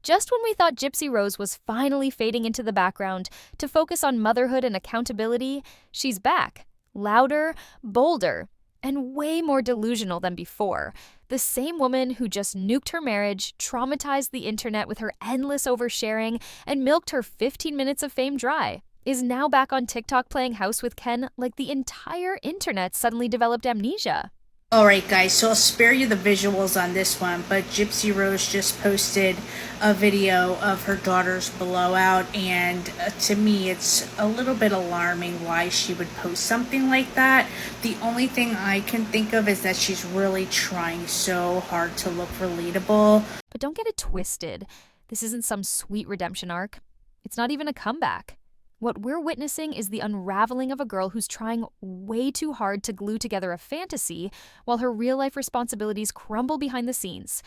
Just when we thought Gypsy Rose was finally fading into the background to focus on motherhood and accountability, she's back, louder, bolder, and way more delusional than before. The same woman who just nuked her marriage, traumatized the internet with her endless oversharing, and milked her 15 minutes of fame dry, is now back on TikTok playing house with Ken like the entire internet suddenly developed amnesia. Alright guys, so I'll spare you the visuals on this one, but Gypsy Rose just posted a video of her daughter's blowout, and to me it's a little bit alarming why she would post something like that. The only thing I can think of is that she's really trying so hard to look relatable. But don't get it twisted. This isn't some sweet redemption arc. It's not even a comeback. What we're witnessing is the unraveling of a girl who's trying way too hard to glue together a fantasy while her real-life responsibilities crumble behind the scenes.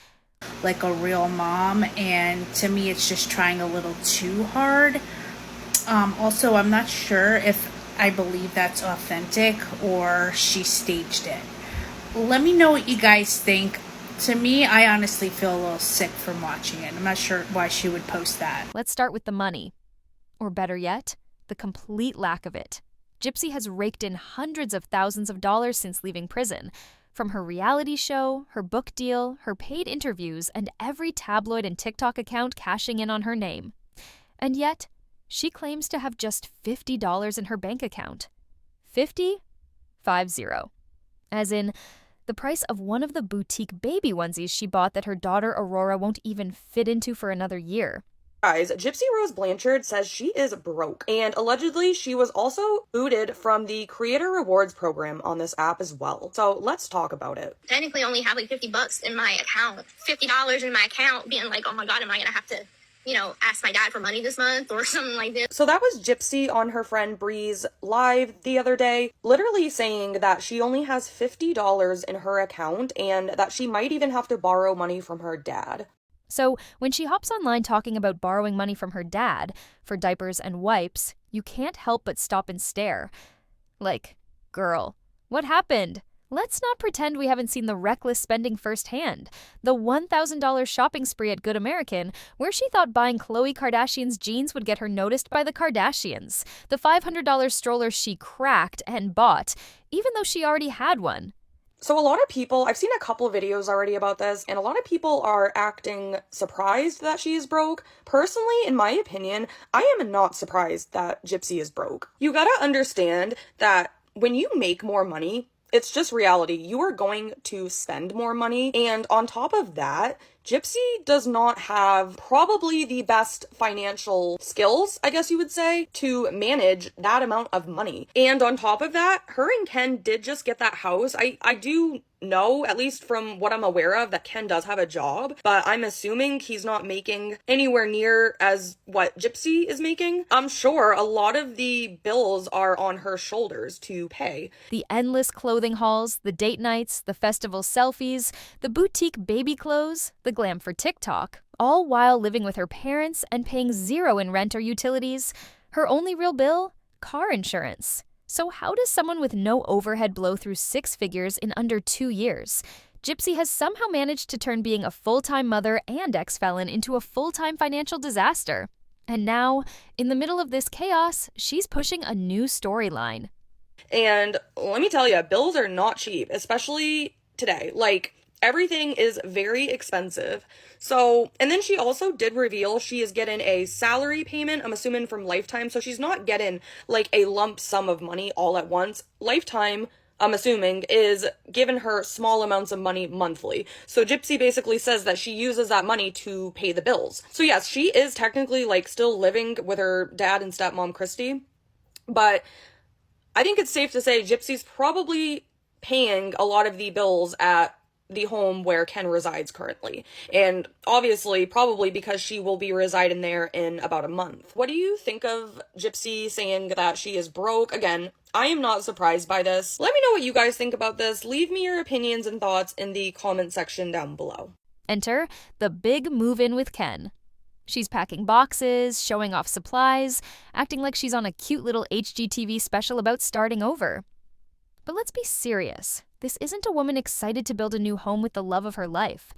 Like a real mom, and to me it's just trying a little too hard. Also, I'm not sure if I believe that's authentic or she staged it. Let me know what you guys think. To me, I honestly feel a little sick from watching it. I'm not sure why she would post that. Let's start with the money. Or better yet, the complete lack of it. Gypsy has raked in hundreds of thousands of dollars since leaving prison, from her reality show, her book deal, her paid interviews, and every tabloid and TikTok account cashing in on her name. And yet, she claims to have just $50 in her bank account. 50? 50. As in, the price of one of the boutique baby onesies she bought that her daughter Aurora won't even fit into for another year. Guys, Gypsy Rose Blanchard says she is broke, and allegedly she was also booted from the creator rewards program on this app as well. So let's talk about it. Technically only have like $50 in my account, $50 in my account, being like, oh my God, am I gonna have to, ask my dad for money this month or something like this? So that was Gypsy on her friend Bree's live the other day, literally saying that she only has $50 in her account and that she might even have to borrow money from her dad. So when she hops online talking about borrowing money from her dad for diapers and wipes, you can't help but stop and stare. Like, girl, what happened? Let's not pretend we haven't seen the reckless spending firsthand. The $1,000 shopping spree at Good American, where she thought buying Khloe Kardashian's jeans would get her noticed by the Kardashians. The $500 stroller she cracked and bought, even though she already had one. So a lot of people, I've seen a couple of videos already about this, and a lot of people are acting surprised that she is broke. Personally, in my opinion, I am not surprised that Gypsy is broke. You gotta understand that when you make more money, it's just reality. You are going to spend more money, and on top of that, Gypsy does not have probably the best financial skills, I guess you would say, to manage that amount of money. And on top of that, her and Ken did just get that house. I do know, at least from what I'm aware of, that Ken does have a job, but I'm assuming he's not making anywhere near as what Gypsy is making. I'm sure a lot of the bills are on her shoulders to pay. The endless clothing hauls, the date nights, the festival selfies, the boutique baby clothes, the glam for TikTok, all while living with her parents and paying zero in rent or utilities. Her only real bill? Car insurance. So how does someone with no overhead blow through 6 figures in under 2 years? Gypsy has somehow managed to turn being a full-time mother and ex-felon into a full-time financial disaster. And now, in the middle of this chaos, she's pushing a new storyline. And let me tell you, bills are not cheap, especially today. Like, everything is very expensive. So, and then she also did reveal she is getting a salary payment, I'm assuming from Lifetime. So she's not getting like a lump sum of money all at once. Lifetime, I'm assuming, is giving her small amounts of money monthly. So Gypsy basically says that she uses that money to pay the bills. So yes, she is technically like still living with her dad and stepmom, Christy. But I think it's safe to say Gypsy's probably paying a lot of the bills at the home where Ken resides currently. And obviously, probably because she will be residing there in about a month. What do you think of Gypsy saying that she is broke? Again, I am not surprised by this. Let me know what you guys think about this. Leave me your opinions and thoughts in the comment section down below. Enter the big move-in with Ken. She's packing boxes, showing off supplies, acting like she's on a cute little HGTV special about starting over. But let's be serious. This isn't a woman excited to build a new home with the love of her life.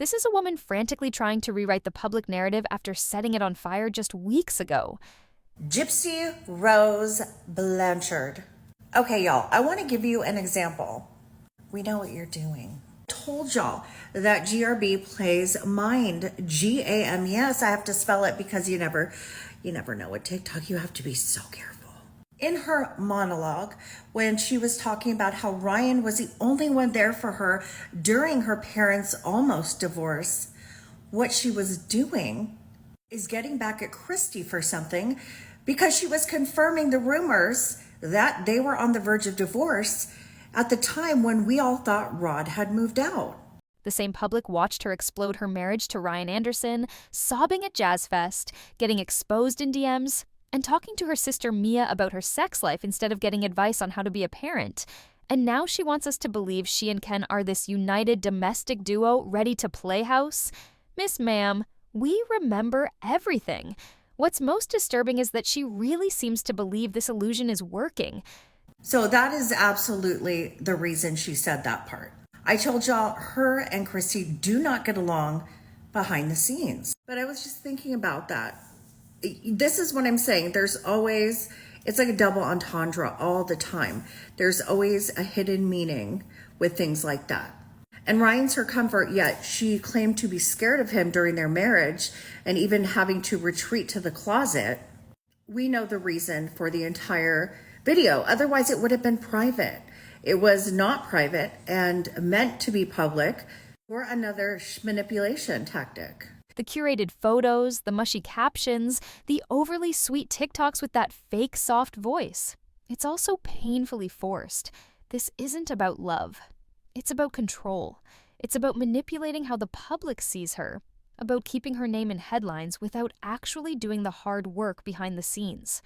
This is a woman frantically trying to rewrite the public narrative after setting it on fire just weeks ago. Gypsy Rose Blanchard. Okay, y'all, I want to give you an example. We know what you're doing. Told y'all that GRB plays mind. GAM. Yes, I have to spell it because you never know with TikTok. You have to be so careful. In her monologue, when she was talking about how Ryan was the only one there for her during her parents' almost divorce, what she was doing is getting back at Christy for something because she was confirming the rumors that they were on the verge of divorce at the time when we all thought Rod had moved out. The same public watched her explode her marriage to Ryan Anderson, sobbing at Jazz Fest, getting exposed in DMs, and talking to her sister Mia about her sex life instead of getting advice on how to be a parent. And now she wants us to believe she and Ken are this united domestic duo ready to play house? Miss Ma'am, we remember everything. What's most disturbing is that she really seems to believe this illusion is working. So that is absolutely the reason she said that part. I told y'all her and Christy do not get along behind the scenes. But I was just thinking about that. This is what I'm saying. It's like a double entendre all the time. There's always a hidden meaning with things like that. And Ryan's her comfort, yet she claimed to be scared of him during their marriage and even having to retreat to the closet. We know the reason for the entire video. Otherwise, it would have been private. It was not private and meant to be public or another manipulation tactic. The curated photos, the mushy captions, the overly sweet TikToks with that fake soft voice. It's also painfully forced. This isn't about love. It's about control. It's about manipulating how the public sees her, about keeping her name in headlines without actually doing the hard work behind the scenes.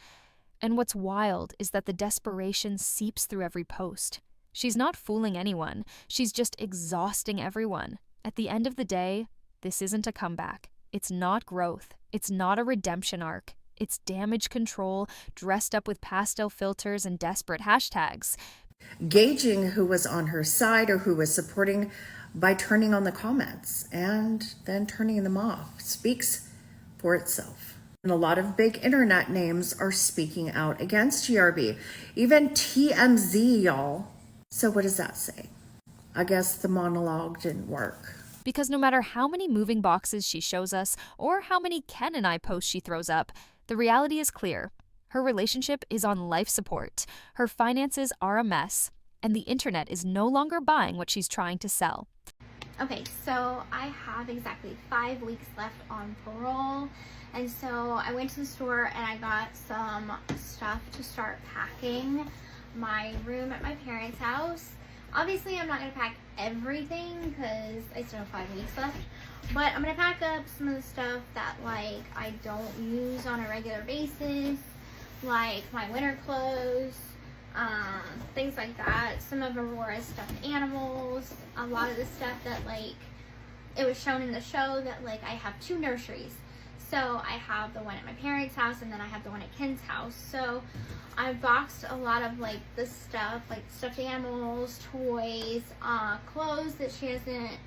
And what's wild is that the desperation seeps through every post. She's not fooling anyone. She's just exhausting everyone. At the end of the day, this isn't a comeback. It's not growth. It's not a redemption arc. It's damage control dressed up with pastel filters and desperate hashtags. Gauging who was on her side or who was supporting by turning on the comments and then turning them off speaks for itself. And a lot of big internet names are speaking out against GRB. Even TMZ, y'all. So what does that say? I guess the monologue didn't work. Because no matter how many moving boxes she shows us or how many Ken and I posts she throws up, the reality is clear. Her relationship is on life support, her finances are a mess, and the internet is no longer buying what she's trying to sell. Okay, so I have exactly 5 weeks left on parole, and so I went to the store and I got some stuff to start packing my room at my parents' house. Obviously, I'm not going to pack everything because I still have 5 weeks left, but I'm going to pack up some of the stuff that, like, I don't use on a regular basis, like my winter clothes, things like that. Some of Aurora's stuffed animals, a lot of the stuff that, like, it was shown in the show that, like, I have 2 nurseries. So I have the one at my parents' house and then I have the one at Ken's house. So I boxed a lot of, like, the stuff, like stuffed animals, toys, clothes that she hasn't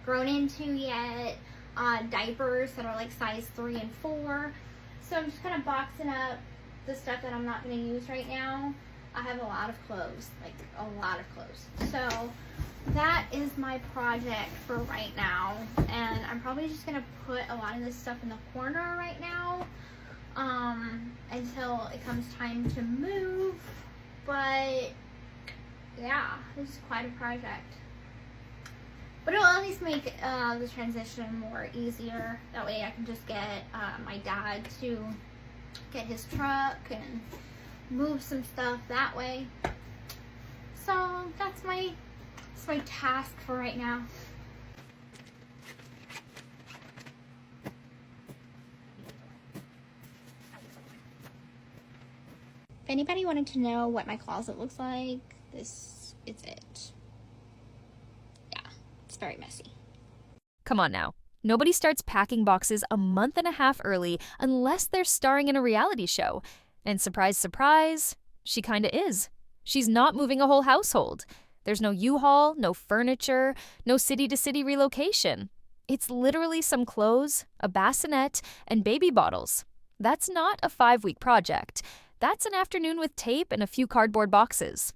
grown into yet, diapers that are like size 3 and 4. So I'm just kind of boxing up the stuff that I'm not going to use right now. I have a lot of clothes, like a lot of clothes. So that is my project for right now, and I'm probably just gonna put a lot of this stuff in the corner right now until it comes time to move. But yeah, this is quite a project, but it'll at least make the transition more easier. That way I can just get my dad to get his truck and move some stuff that way. So that's my task for right now. If anybody wanted to know what my closet looks like, this is it. Yeah, it's very messy. Come on now. Nobody starts packing boxes a month and a half early unless they're starring in a reality show. And surprise, surprise, she kinda is. She's not moving a whole household. There's no U-Haul, no furniture, no city-to-city relocation. It's literally some clothes, a bassinet, and baby bottles. That's not a 5-week project. That's an afternoon with tape and a few cardboard boxes.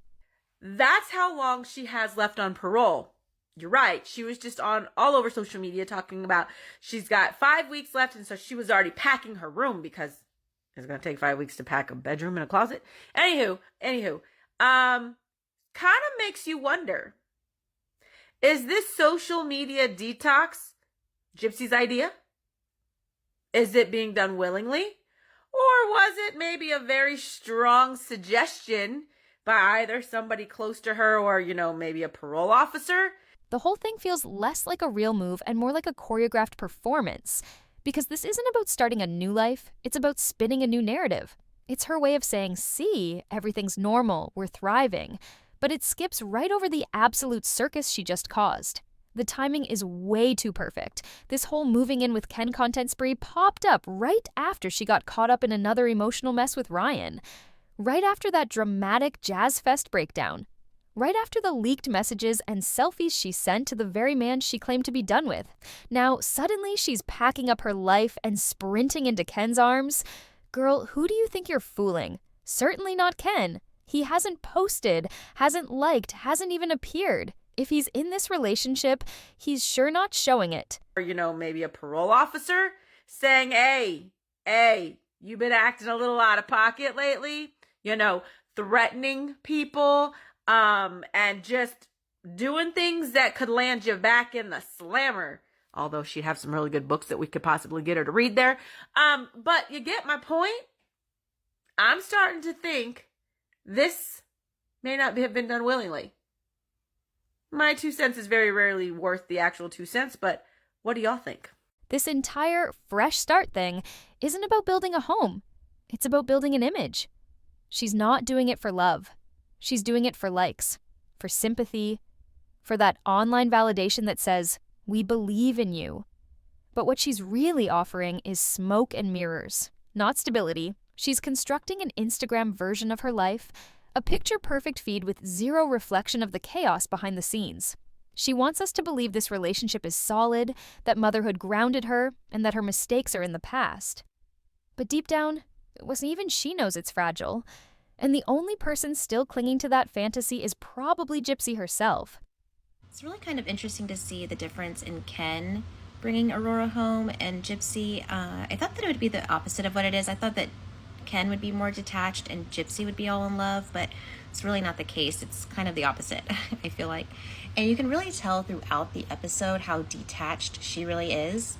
That's how long she has left on parole. You're right. She was just on all over social media talking about she's got 5 weeks left, and so she was already packing her room because it's going to take 5 weeks to pack a bedroom and a closet. Anywho, kind of makes you wonder, is this social media detox Gypsy's idea? Is it being done willingly? Or was it maybe a very strong suggestion by either somebody close to her or, maybe a parole officer? The whole thing feels less like a real move and more like a choreographed performance. Because this isn't about starting a new life, it's about spinning a new narrative. It's her way of saying, see, everything's normal, we're thriving. But it skips right over the absolute circus she just caused. The timing is way too perfect. This whole moving in with Ken content spree popped up right after she got caught up in another emotional mess with Ryan. Right after that dramatic Jazz Fest breakdown. Right after the leaked messages and selfies she sent to the very man she claimed to be done with. Now, suddenly she's packing up her life and sprinting into Ken's arms. Girl, who do you think you're fooling? Certainly not Ken. He hasn't posted, hasn't liked, hasn't even appeared. If he's in this relationship, he's sure not showing it. Or, maybe a parole officer saying, hey, you've been acting a little out of pocket lately. Threatening people, and just doing things that could land you back in the slammer. Although she'd have some really good books that we could possibly get her to read there. But you get my point? I'm starting to think this may not have been done willingly. My 2 cents is very rarely worth the actual 2 cents, but what do y'all think? This entire fresh start thing isn't about building a home. It's about building an image. She's not doing it for love. She's doing it for likes, for sympathy, for that online validation that says, we believe in you. But what she's really offering is smoke and mirrors, not stability. She's constructing an Instagram version of her life, a picture-perfect feed with zero reflection of the chaos behind the scenes. She wants us to believe this relationship is solid, that motherhood grounded her, and that her mistakes are in the past. But deep down, even she knows it's fragile. And the only person still clinging to that fantasy is probably Gypsy herself. It's really kind of interesting to see the difference in Ken bringing Aurora home and Gypsy. I thought that it would be the opposite of what it is. I thought that Ken would be more detached and Gypsy would be all in love, but it's really not the case. It's kind of the opposite, I feel like. And you can really tell throughout the episode how detached she really is.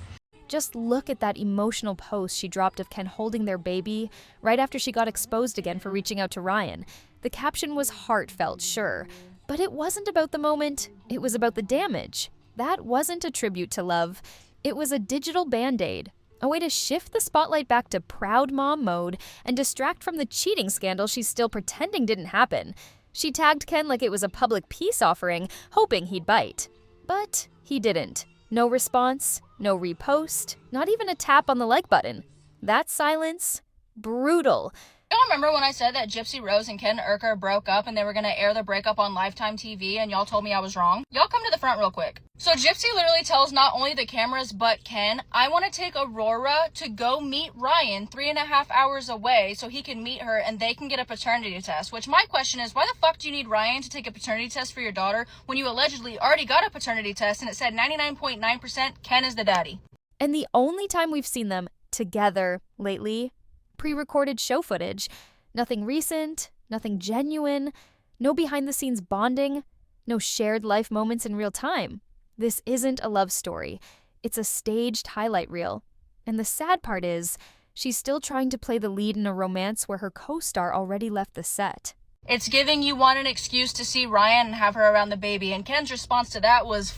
Just look at that emotional post she dropped of Ken holding their baby right after she got exposed again for reaching out to Ryan. The caption was heartfelt, sure, but it wasn't about the moment, it was about the damage. That wasn't a tribute to love. It was a digital band-aid, a way to shift the spotlight back to proud mom mode and distract from the cheating scandal she's still pretending didn't happen. She tagged Ken like it was a public peace offering, hoping he'd bite. But he didn't. No response, no repost, not even a tap on the like button. That silence, brutal. Y'all remember when I said that Gypsy Rose and Ken Urker broke up and they were gonna air the breakup on Lifetime TV and y'all told me I was wrong? Y'all come to the front real quick. So Gypsy literally tells not only the cameras but Ken, I want to take Aurora to go meet Ryan 3.5 hours away so he can meet her and they can get a paternity test. Which my question is, why the fuck do you need Ryan to take a paternity test for your daughter when you allegedly already got a paternity test and it said 99.9% Ken is the daddy? And the only time we've seen them together lately, pre-recorded show footage. Nothing recent, nothing genuine, no behind-the-scenes bonding, no shared life moments in real time. This isn't a love story. It's a staged highlight reel. And the sad part is, she's still trying to play the lead in a romance where her co-star already left the set. It's giving you want an excuse to see Ryan and have her around the baby. And Ken's response to that was,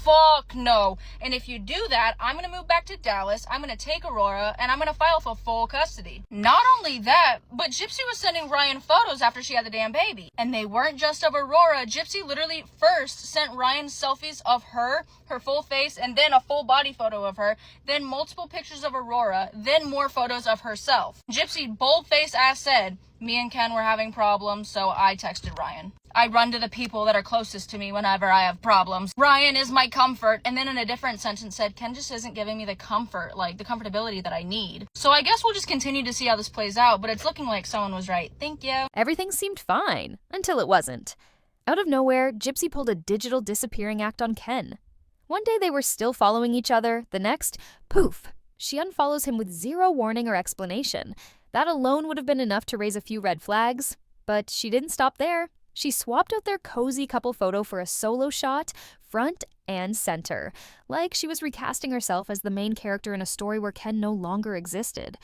fuck no. And if you do that, I'm going to move back to Dallas, I'm going to take Aurora, and I'm going to file for full custody. Not only that, but Gypsy was sending Ryan photos after she had the damn baby. And they weren't just of Aurora. Gypsy literally first sent Ryan selfies of her full face, and then a full body photo of her, then multiple pictures of Aurora, then more photos of herself. Gypsy bold-faced ass said, me and Ken were having problems, so I texted Ryan. I run to the people that are closest to me whenever I have problems. Ryan is my comfort. And then in a different sentence said, Ken just isn't giving me the comfort, like the comfortability that I need. So I guess we'll just continue to see how this plays out, but it's looking like someone was right. Thank you. Everything seemed fine, until it wasn't. Out of nowhere, Gypsy pulled a digital disappearing act on Ken. One day they were still following each other, the next, poof, she unfollows him with zero warning or explanation. That alone would have been enough to raise a few red flags. But she didn't stop there. She swapped out their cozy couple photo for a solo shot, front and center, like she was recasting herself as the main character in a story where Ken no longer existed.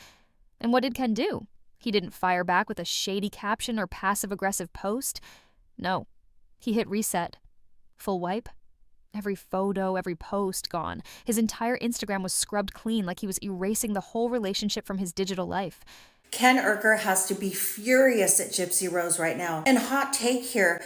And what did Ken do? He didn't fire back with a shady caption or passive-aggressive post. No. He hit reset. Full wipe. Every photo, every post gone. His entire Instagram was scrubbed clean like he was erasing the whole relationship from his digital life. Ken Urker has to be furious at Gypsy Rose right now. And hot take here,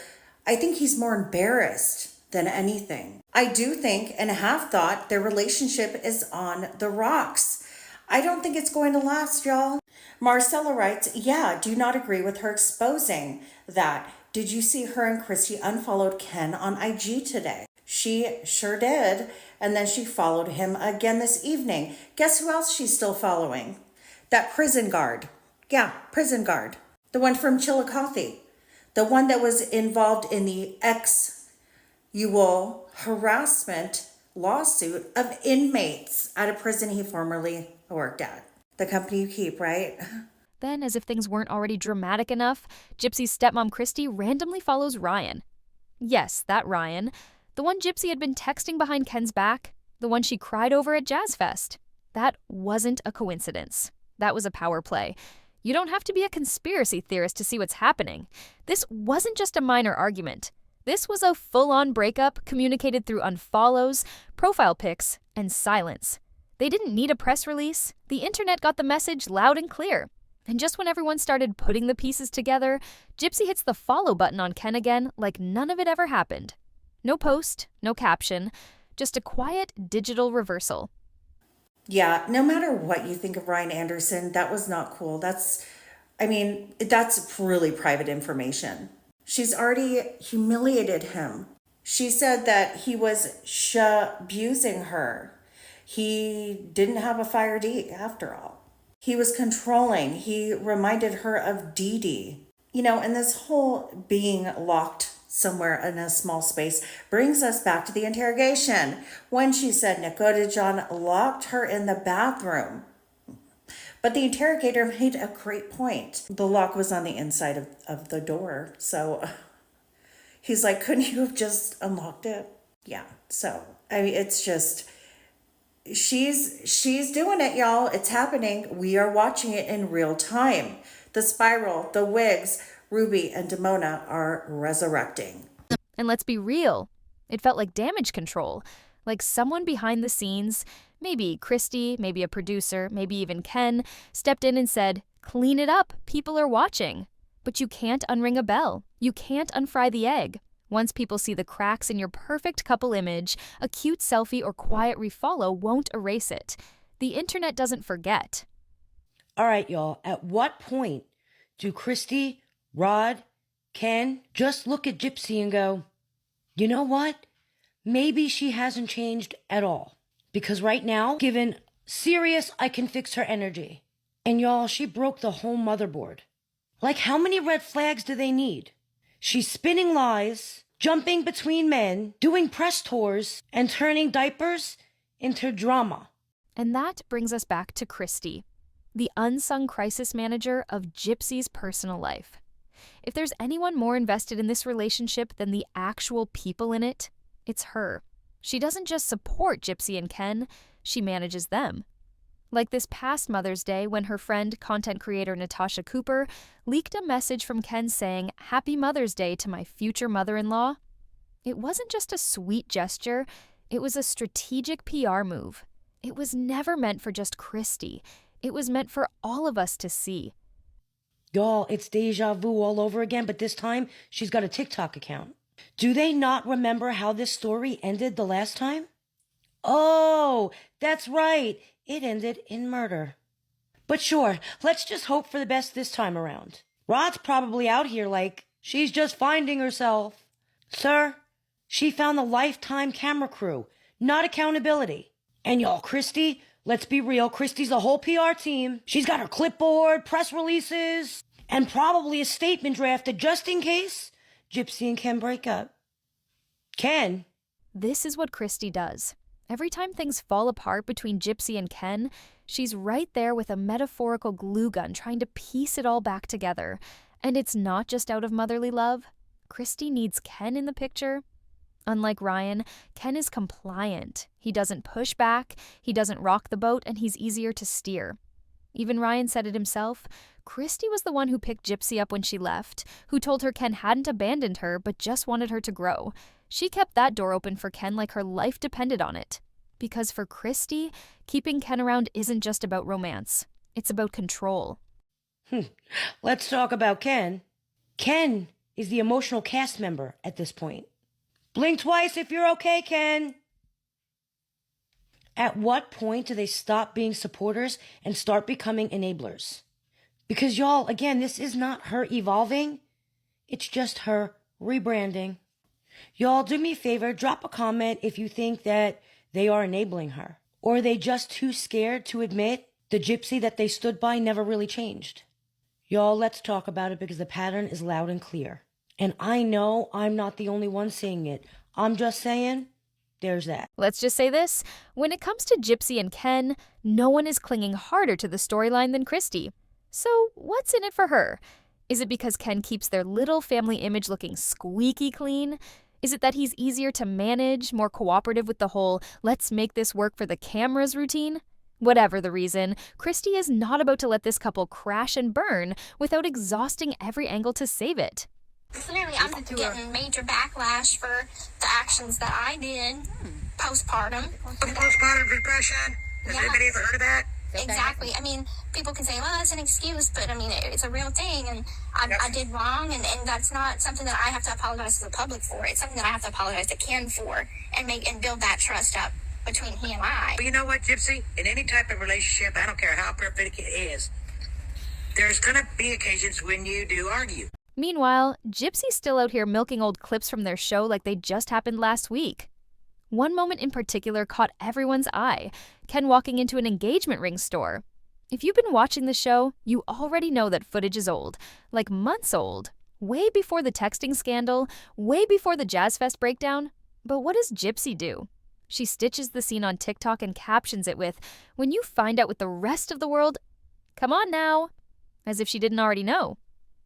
I think he's more embarrassed than anything. I do think and have thought their relationship is on the rocks. I don't think it's going to last, y'all. Marcella writes, yeah, do not agree with her exposing that. Did you see her and Christy unfollowed Ken on IG today? She sure did. And then she followed him again this evening. Guess who else she's still following? That prison guard. Yeah, prison guard. The one from Chillicothe. The one that was involved in the sexual harassment lawsuit of inmates at a prison he formerly worked at. The company you keep, right? Then, as if things weren't already dramatic enough, Gypsy's stepmom Christy randomly follows Ryan. Yes, that Ryan. The one Gypsy had been texting behind Ken's back. The one she cried over at Jazz Fest. That wasn't a coincidence. That was a power play. You don't have to be a conspiracy theorist to see what's happening. This wasn't just a minor argument. This was a full-on breakup communicated through unfollows, profile pics, and silence. They didn't need a press release. The internet got the message loud and clear. And just when everyone started putting the pieces together, Gypsy hits the follow button on Ken again like none of it ever happened. No post, no caption, just a quiet digital reversal. Yeah, no matter what you think of Ryan Anderson, that was not cool. That's really private information. She's already humiliated him. She said that he was abusing her. He didn't have a fire D after all. He was controlling. He reminded her of Dee Dee. And this whole being locked somewhere in a small space brings us back to the interrogation when she said Dakota John locked her in the bathroom. But the interrogator made a great point. The lock was on the inside of the door. So he's like, couldn't you have just unlocked it? Yeah. So, it's just, she's doing it, y'all. It's happening. We are watching it in real time. The spiral, the wigs, Ruby and Damona are resurrecting. And let's be real. It felt like damage control. Like someone behind the scenes, maybe Christy, maybe a producer, maybe even Ken, stepped in and said, clean it up, people are watching. But you can't unring a bell. You can't unfry the egg. Once people see the cracks in your perfect couple image, a cute selfie or quiet refollow won't erase it. The internet doesn't forget. All right, y'all. At what point do Christy, Rod, Ken just look at Gypsy and go, you know what? Maybe she hasn't changed at all. Because right now, given serious I can fix her energy. And y'all, she broke the whole motherboard. Like, how many red flags do they need? She's spinning lies, jumping between men, doing press tours, and turning diapers into drama. And that brings us back to Christy, the unsung crisis manager of Gypsy's personal life. If there's anyone more invested in this relationship than the actual people in it, it's her. She doesn't just support Gypsy and Ken, she manages them. Like this past Mother's Day when her friend, content creator Natasha Cooper, leaked a message from Ken saying, "Happy Mother's Day to my future mother-in-law." It wasn't just a sweet gesture, it was a strategic PR move. It was never meant for just Christy. It was meant for all of us to see. Y'all, it's deja vu all over again, but this time she's got a TikTok account. Do they not remember how this story ended the last time? Oh, that's right. It ended in murder. But sure, let's just hope for the best this time around. Rod's probably out here like, She's just finding herself. Sir, she found the lifetime camera crew, not accountability. And y'all, Christy, let's be real, Christy's the whole PR team. She's got her clipboard, press releases, and probably a statement drafted just in case Gypsy and Ken break up. Ken? This is what Christy does. Every time things fall apart between Gypsy and Ken, she's right there with a metaphorical glue gun trying to piece it all back together. And it's not just out of motherly love. Christy needs Ken in the picture. Unlike Ryan, Ken is compliant. He doesn't push back, he doesn't rock the boat, and he's easier to steer. Even Ryan said it himself. Christy was the one who picked Gypsy up when she left, who told her Ken hadn't abandoned her but just wanted her to grow. She kept that door open for Ken like her life depended on it. Because for Christy, keeping Ken around isn't just about romance. It's about control. Let's talk about Ken. Ken is the emotional cast member at this point. Blink twice if you're okay, Ken. At what point do they stop being supporters and start becoming enablers? Because y'all, again, this is not her evolving. It's just her rebranding. Y'all, do me a favor, drop a comment if you think that they are enabling her. Or are they just too scared to admit the Gypsy that they stood by never really changed? Y'all, let's talk about it because the pattern is loud and clear. And I know I'm not the only one seeing it. I'm just saying, there's that. Let's just say this. When it comes to Gypsy and Ken, no one is clinging harder to the storyline than Christy. So what's in it for her? Is it because Ken keeps their little family image looking squeaky clean? Is it that he's easier to manage, more cooperative with the whole let's make this work for the cameras routine? Whatever the reason, Christy is not about to let this couple crash and burn without exhausting every angle to save it. Clearly, I'm getting major backlash for the actions that I did postpartum. Postpartum depression? Has anybody ever heard of that? Exactly. I mean, people can say, well, that's an excuse, but I mean, it's a real thing, and I did wrong, and that's not something that I have to apologize to the public for. It's something that I have to apologize to Ken for and build that trust up between he and I. But you know what, Gypsy? In any type of relationship, I don't care how perfect it is, there's going to be occasions when you do argue. Meanwhile, Gypsy's still out here milking old clips from their show like they just happened last week. One moment in particular caught everyone's eye, Ken walking into an engagement ring store. If you've been watching the show, you already know that footage is old, like months old, way before the texting scandal, way before the Jazz Fest breakdown. But what does Gypsy do? She stitches the scene on TikTok and captions it with, "When you find out what the rest of the world, come on now," as if she didn't already know.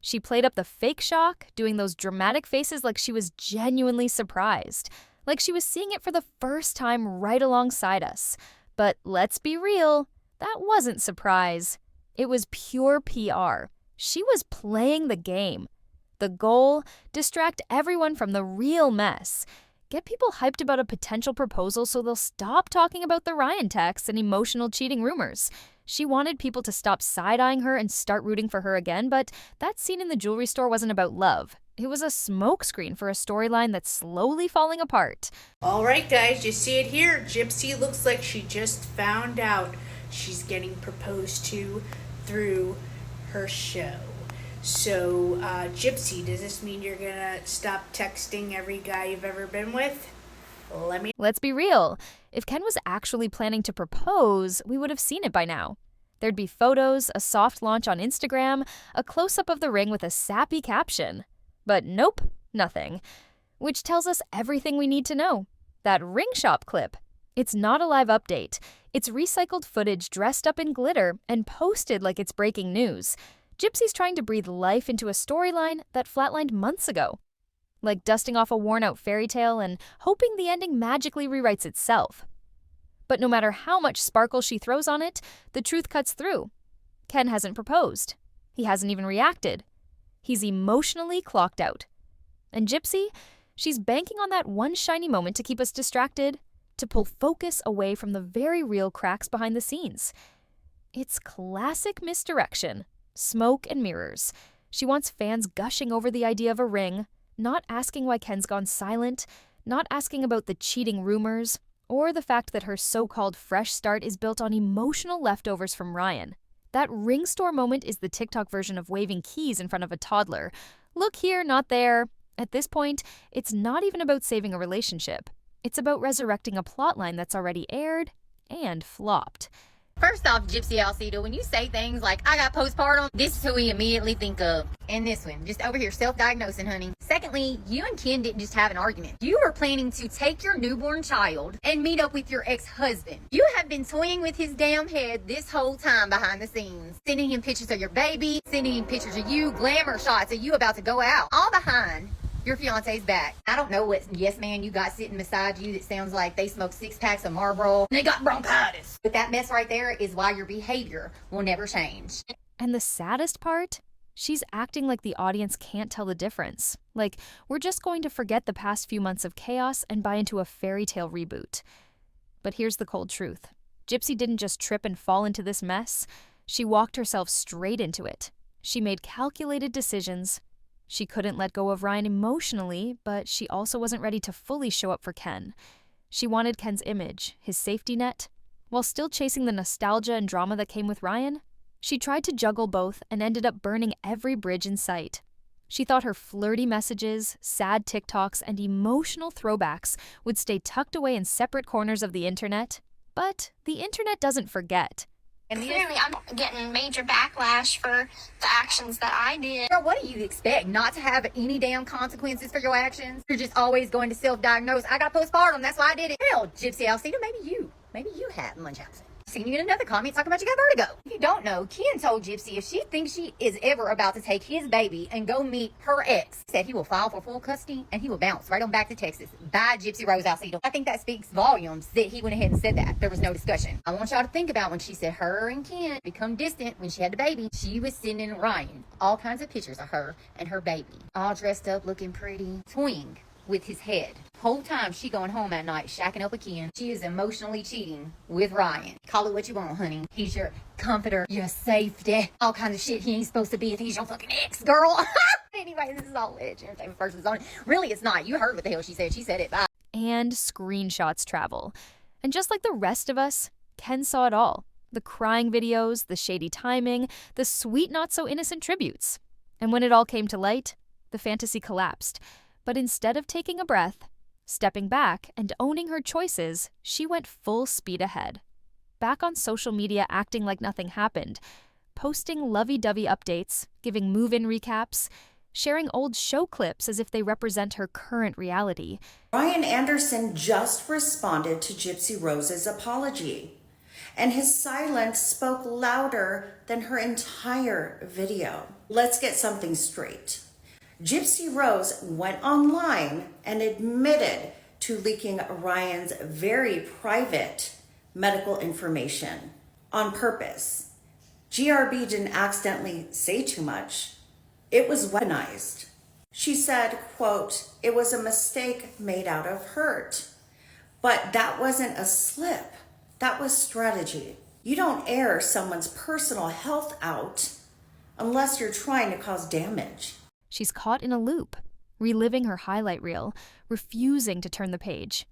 She played up the fake shock, doing those dramatic faces like she was genuinely surprised, like she was seeing it for the first time right alongside us. But let's be real, that wasn't surprise. It was pure PR. She was playing the game. The goal? Distract everyone from the real mess. Get people hyped about a potential proposal so they'll stop talking about the Ryan texts and emotional cheating rumors. She wanted people to stop side-eyeing her and start rooting for her again, but that scene in the jewelry store wasn't about love. It was a smokescreen for a storyline that's slowly falling apart. All right, guys, you see it here. Gypsy looks like she just found out she's getting proposed to through her show. So, Gypsy, does this mean you're gonna stop texting every guy you've ever been with? Let's be real. If Ken was actually planning to propose, we would have seen it by now. There'd be photos, a soft launch on Instagram, a close-up of the ring with a sappy caption. But nope, nothing. Which tells us everything we need to know. That ring shop clip. It's not a live update. It's recycled footage dressed up in glitter and posted like it's breaking news. Gypsy's trying to breathe life into a storyline that flatlined months ago. Like dusting off a worn-out fairy tale and hoping the ending magically rewrites itself. But no matter how much sparkle she throws on it, the truth cuts through. Ken hasn't proposed. He hasn't even reacted. He's emotionally clocked out. And Gypsy, she's banking on that one shiny moment to keep us distracted, to pull focus away from the very real cracks behind the scenes. It's classic misdirection, smoke and mirrors. She wants fans gushing over the idea of a ring, not asking why Ken's gone silent, not asking about the cheating rumors, or the fact that her so-called fresh start is built on emotional leftovers from Ryan. That ring store moment is the TikTok version of waving keys in front of a toddler, Look here, not there. At this point, it's not even about saving a relationship. It's about resurrecting a plotline that's already aired and flopped. First off, Gypsy Alcida, when you say things like, I got postpartum, this is who we immediately think of. And this one, just over here self-diagnosing, honey. Secondly, you and Ken didn't just have an argument. You were planning to take your newborn child and meet up with your ex-husband. You have been toying with his damn head this whole time behind the scenes. Sending him pictures of your baby, sending him pictures of you, glamour shots of you about to go out. All behind your fiance's back. I don't know what yes man you got sitting beside you that sounds like they smoked 6 packs of Marlboro and they got bronchitis. But that mess right there is why your behavior will never change. And the saddest part? She's acting like the audience can't tell the difference. Like, we're just going to forget the past few months of chaos and buy into a fairy tale reboot. But here's the cold truth. Gypsy didn't just trip and fall into this mess. She walked herself straight into it. She made calculated decisions. She couldn't let go of Ryan emotionally, but she also wasn't ready to fully show up for Ken. She wanted Ken's image, his safety net, while still chasing the nostalgia and drama that came with Ryan. She tried to juggle both and ended up burning every bridge in sight. She thought her flirty messages, sad TikToks, and emotional throwbacks would stay tucked away in separate corners of the internet. But the internet doesn't forget. And clearly, I'm getting major backlash for the actions that I did. Girl, what do you expect? Not to have any damn consequences for your actions? You're just always going to self-diagnose. I got postpartum, that's why I did it. Hell, Gypsy Alcida, maybe you had Munchausen. Seen you in another comment talking about you got vertigo. If you don't know, Ken told Gypsy if she thinks she is ever about to take his baby and go meet her ex, said he will file for full custody and he will bounce right on back to Texas. Bye, Gypsy Rose Alcida. I think that speaks volumes that he went ahead and said that. There was no discussion. I want y'all to think about when she said her and Ken become distant when she had the baby. She was sending Ryan all kinds of pictures of her and her baby. All dressed up, looking pretty, toying with his head. Whole time she going home at night shacking up with Ken. She is emotionally cheating with Ryan. Call it what you want, honey. He's your comforter, your safety, all kinds of shit he ain't supposed to be if he's your fucking ex, girl. Anyway, this is all ledge. Entertainment first is on. Really, it's not. You heard what the hell she said. She said it. Bye. And screenshots travel. And just like the rest of us, Ken saw it all. The crying videos, the shady timing, the sweet not-so-innocent tributes. And when it all came to light, the fantasy collapsed. But instead of taking a breath, stepping back, and owning her choices, she went full speed ahead. Back on social media acting like nothing happened, posting lovey-dovey updates, giving move-in recaps, sharing old show clips as if they represent her current reality. Ryan Anderson just responded to Gypsy Rose's apology, and his silence spoke louder than her entire video. Let's get something straight. Gypsy Rose went online and admitted to leaking Ryan's very private medical information on purpose. GRB didn't accidentally say too much. It was weaponized. She said, quote, "It was a mistake made out of hurt." But that wasn't a slip. That was strategy. You don't air someone's personal health out unless you're trying to cause damage. She's caught in a loop, reliving her highlight reel, refusing to turn the page.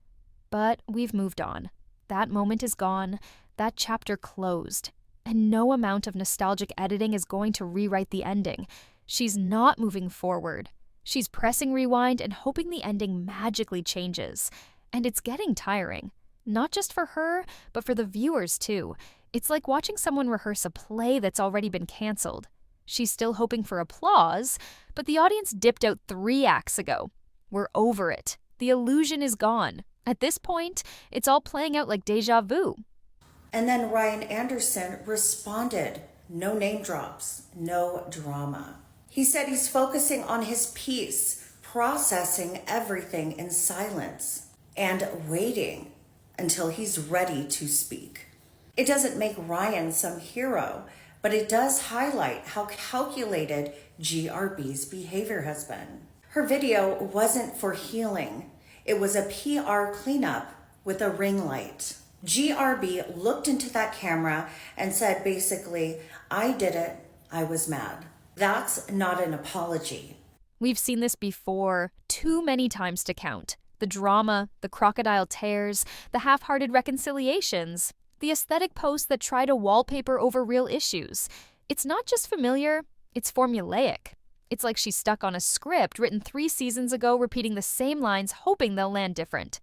But we've moved on. That moment is gone, that chapter closed, and no amount of nostalgic editing is going to rewrite the ending. She's not moving forward. She's pressing rewind and hoping the ending magically changes. And it's getting tiring. Not just for her, but for the viewers too. It's like watching someone rehearse a play that's already been canceled. She's still hoping for applause, but the audience dipped out 3 acts ago. We're over it. The illusion is gone. At this point, it's all playing out like deja vu. And then Ryan Anderson responded. No name drops, no drama. He said he's focusing on his piece, processing everything in silence, and waiting until he's ready to speak. It doesn't make Ryan some hero, but it does highlight how calculated GRB's behavior has been. Her video wasn't for healing. It was a PR cleanup with a ring light. GRB looked into that camera and said basically, "I did it, I was mad." That's not an apology. We've seen this before, too many times to count. The drama, the crocodile tears, the half-hearted reconciliations, the aesthetic posts that try to wallpaper over real issues. It's not just familiar, it's formulaic. It's like she's stuck on a script written 3 seasons ago, repeating the same lines, hoping they'll land different.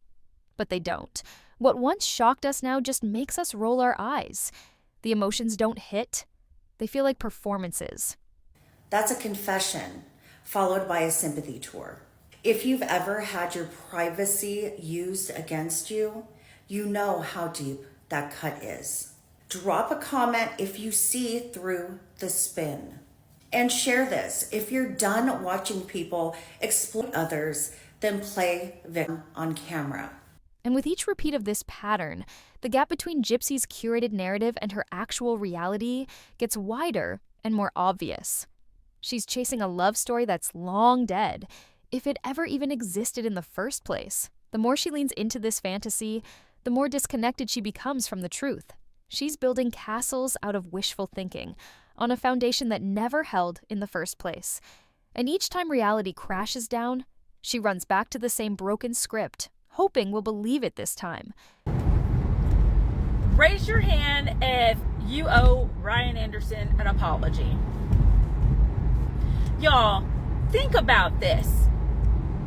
But they don't. What once shocked us now just makes us roll our eyes. The emotions don't hit. They feel like performances. That's a confession, followed by a sympathy tour. If you've ever had your privacy used against you, you know how deep that cut is. Drop a comment if you see through the spin. And share this. If you're done watching people exploit others, then play victim on camera. And with each repeat of this pattern, the gap between Gypsy's curated narrative and her actual reality gets wider and more obvious. She's chasing a love story that's long dead, if it ever even existed in the first place. The more she leans into this fantasy, the more disconnected she becomes from the truth. She's building castles out of wishful thinking, on a foundation that never held in the first place. And each time reality crashes down, she runs back to the same broken script, hoping we'll believe it this time. Raise your hand if you owe Ryan Anderson an apology. Y'all, think about this.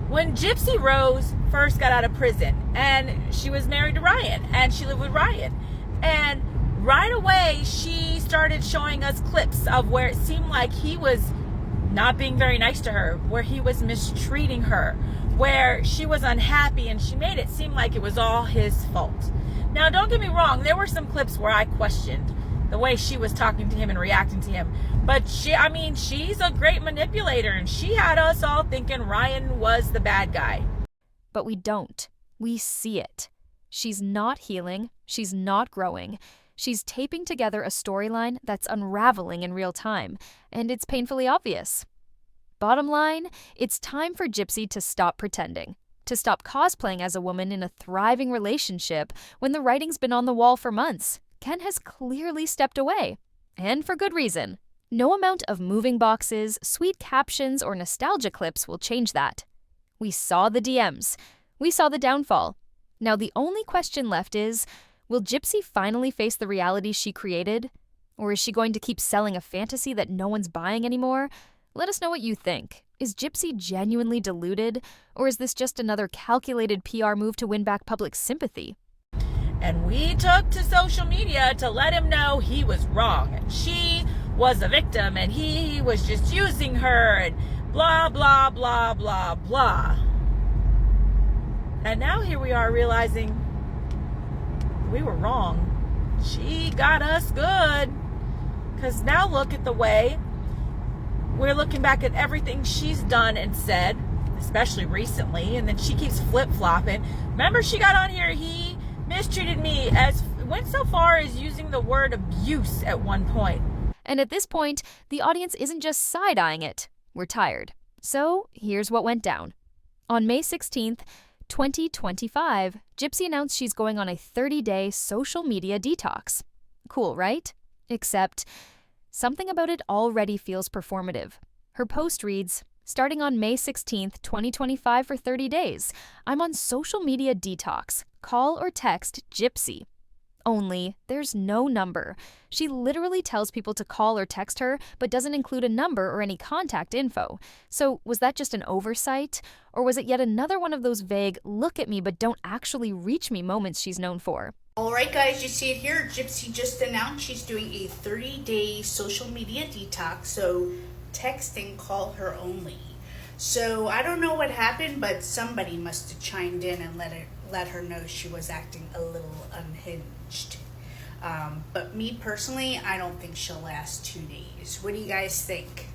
When Gypsy Rose first got out of prison, and she was married to Ryan, and she lived with Ryan, and right away she started showing us clips of where it seemed like he was not being very nice to her, where he was mistreating her, where she was unhappy, and she made it seem like it was all his fault. Now, don't get me wrong, there were some clips where I questioned the way she was talking to him and reacting to him. But she's a great manipulator, and she had us all thinking Ryan was the bad guy. But we don't. We see it. She's not healing. She's not growing. She's taping together a storyline that's unraveling in real time, and it's painfully obvious. Bottom line, it's time for Gypsy to stop pretending, to stop cosplaying as a woman in a thriving relationship when the writing's been on the wall for months. Ken has clearly stepped away, and for good reason. No amount of moving boxes, sweet captions, or nostalgia clips will change that. We saw the DMs. We saw the downfall. Now the only question left is, will Gypsy finally face the reality she created? Or is she going to keep selling a fantasy that no one's buying anymore? Let us know what you think. Is Gypsy genuinely deluded? Or is this just another calculated PR move to win back public sympathy? And we took to social media to let him know he was wrong, and she was a victim, and he was just using her, and blah, blah, blah, blah, blah. And now here we are realizing we were wrong. She got us good. Because now look at the way we're looking back at everything she's done and said, especially recently, and then she keeps flip-flopping. Remember, she got on here, he mistreated me, went so far as using the word abuse at one point. And at this point, the audience isn't just side-eyeing it. We're tired. So here's what went down. On May 16th, 2025, Gypsy announced she's going on a 30-day social media detox. Cool, right? Except something about it already feels performative. Her post reads, starting on May 16th, 2025 for 30 days, I'm on social media detox. Call or text Gypsy. Only, there's no number. She literally tells people to call or text her, but doesn't include a number or any contact info. So was that just an oversight? Or was it yet another one of those vague, look at me but don't actually reach me moments she's known for? Alright guys, you see it here. Gypsy just announced she's doing a 30-day social media detox, so text and call her only. So I don't know what happened, but somebody must have chimed in and let her know she was acting a little unhinged. But me personally, I don't think she'll last 2 days. What do you guys think?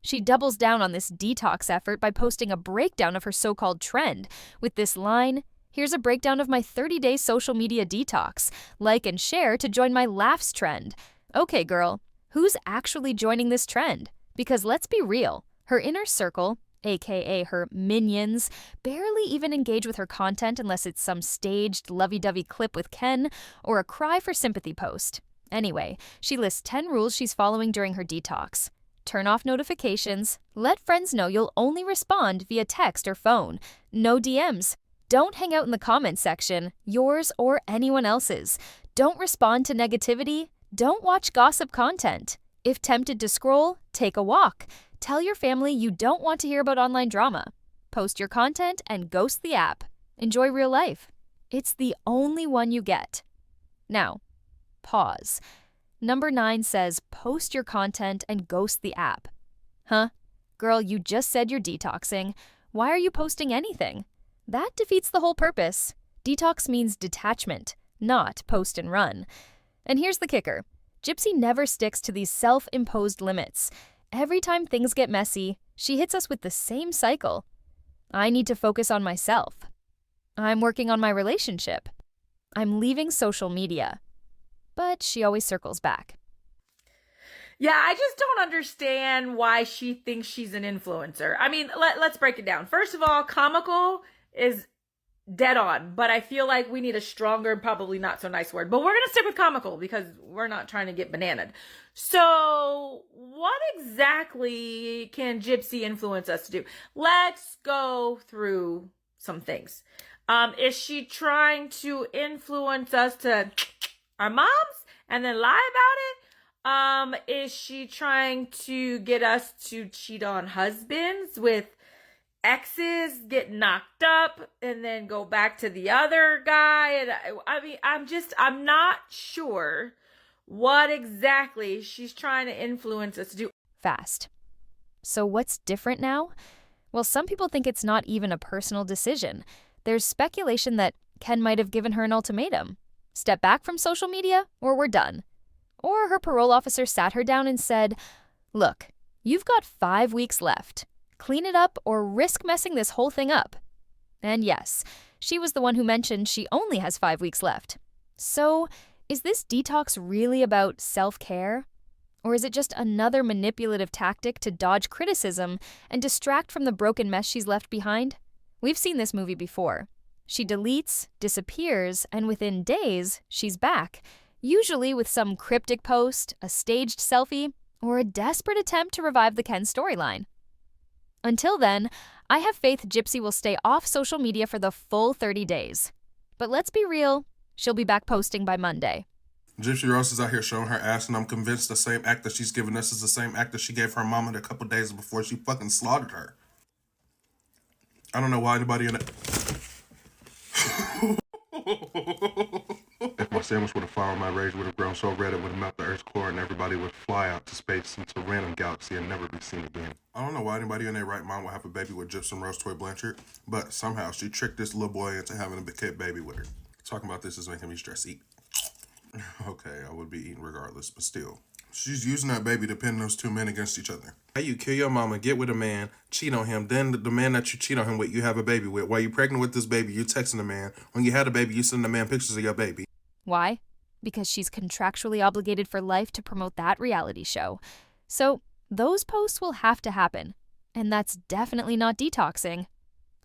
She doubles down on this detox effort by posting a breakdown of her so-called trend with this line, here's a breakdown of my 30-day social media detox. Like and share to join my laughs trend. Okay, girl, who's actually joining this trend? Because let's be real, her inner circle, aka her minions, barely even engage with her content unless it's some staged lovey-dovey clip with Ken or a cry for sympathy post. Anyway, she lists 10 rules she's following during her detox. Turn off notifications. Let friends know you'll only respond via text or phone. No DMs. Don't hang out in the comments section, yours or anyone else's. Don't respond to negativity. Don't watch gossip content. If tempted to scroll, take a walk. Tell your family you don't want to hear about online drama. Post your content and ghost the app. Enjoy real life. It's the only one you get. Now, pause. Number 9 says post your content and ghost the app. Huh? Girl, you just said you're detoxing. Why are you posting anything? That defeats the whole purpose. Detox means detachment, not post and run. And here's the kicker. Gypsy never sticks to these self-imposed limits. Every time things get messy, she hits us with the same cycle. I need to focus on myself. I'm working on my relationship. I'm leaving social media. But she always circles back. Yeah, I just don't understand why she thinks she's an influencer. I mean, let's break it down. First of all, comical is dead on, but I feel like we need a stronger, probably not so nice word. But we're going to stick with comical because we're not trying to get bananaed. So what exactly can Gypsy influence us to do? Let's go through some things. Is she trying to influence us to our moms and then lie about it? Is she trying to get us to cheat on husbands with exes, get knocked up, and then go back to the other guy? And I mean, I'm not sure what exactly she's trying to influence us to do. Fast. So what's different now? Well, some people think it's not even a personal decision. There's speculation that Ken might have given her an ultimatum. Step back from social media or we're done. Or her parole officer sat her down and said, look, you've got 5 weeks left. Clean it up or risk messing this whole thing up. And yes, she was the one who mentioned she only has 5 weeks left. So, is this detox really about self-care? Or is it just another manipulative tactic to dodge criticism and distract from the broken mess she's left behind? We've seen this movie before. She deletes, disappears, and within days, she's back, usually with some cryptic post, a staged selfie, or a desperate attempt to revive the Ken storyline. Until then, I have faith Gypsy will stay off social media for the full 30 days. But let's be real, she'll be back posting by Monday. Gypsy Rose is out here showing her ass, and I'm convinced the same act that she's giving us is the same act that she gave her mama a couple days before she fucking slaughtered her. I don't know why anybody in it. If my sandwich would have fallen, my rage would have grown so red it would have melted the Earth's core and everybody would fly out to space into a random galaxy and never be seen again. I don't know why anybody in their right mind would have a baby with Gypsy Rose Blanchard, but somehow she tricked this little boy into having a kid baby with her. Talking about this is making me stress eat. Okay, I would be eating regardless, but still. She's using that baby to pin those two men against each other. How you kill your mama, get with a man, cheat on him, then the man that you cheat on him with, you have a baby with. While you're pregnant with this baby, you texting the man. When you had a baby, you send the man pictures of your baby. Why? Because she's contractually obligated for life to promote that reality show. So those posts will have to happen. And that's definitely not detoxing.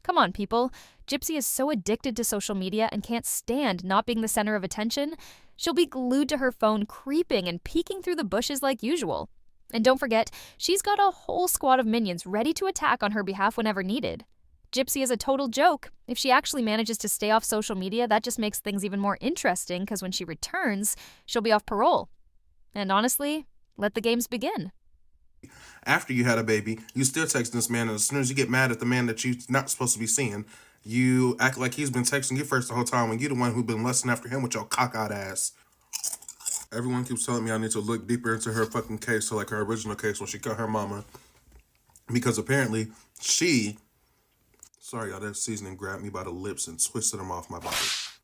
Come on, people. Gypsy is so addicted to social media and can't stand not being the center of attention. She'll be glued to her phone, creeping and peeking through the bushes like usual. And don't forget, she's got a whole squad of minions ready to attack on her behalf whenever needed. Gypsy is a total joke. If she actually manages to stay off social media, that just makes things even more interesting because when she returns, she'll be off parole. And honestly, let the games begin. After you had a baby, you still text this man, and as soon as you get mad at the man that you're not supposed to be seeing, you act like he's been texting you first the whole time when you're the one who's been lusting after him with your cock-out ass. Everyone keeps telling me I need to look deeper into her fucking case, so like her original case when she cut her mama. Because apparently she... Sorry, y'all, that seasoning grabbed me by the lips and twisted them off my body.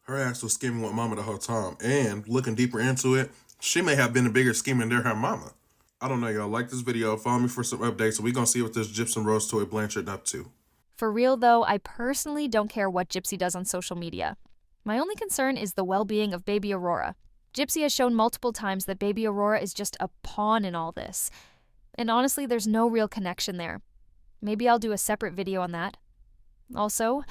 Her ass was scheming with mama the whole time. And looking deeper into it, she may have been a bigger schemer than her mama. I don't know, y'all. Like this video. Follow me for some updates, and we're going to see what this Gypsy Rose Blanchard up to. For real, though, I personally don't care what Gypsy does on social media. My only concern is the well-being of baby Aurora. Gypsy has shown multiple times that baby Aurora is just a pawn in all this. And honestly, there's no real connection there. Maybe I'll do a separate video on that. Also,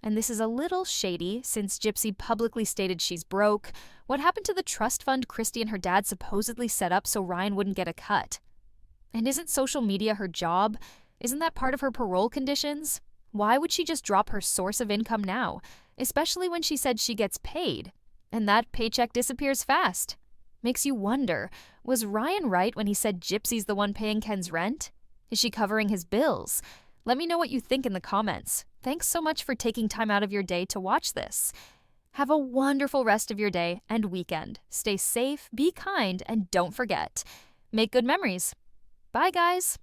and this is a little shady since Gypsy publicly stated she's broke, what happened to the trust fund Christy and her dad supposedly set up so Ryan wouldn't get a cut? And isn't social media her job? Isn't that part of her parole conditions? Why would she just drop her source of income now, especially when she said she gets paid? And that paycheck disappears fast. Makes you wonder, was Ryan right when he said Gypsy's the one paying Ken's rent? Is she covering his bills? Let me know what you think in the comments. Thanks so much for taking time out of your day to watch this. Have a wonderful rest of your day and weekend. Stay safe, be kind, and don't forget, make good memories. Bye, guys.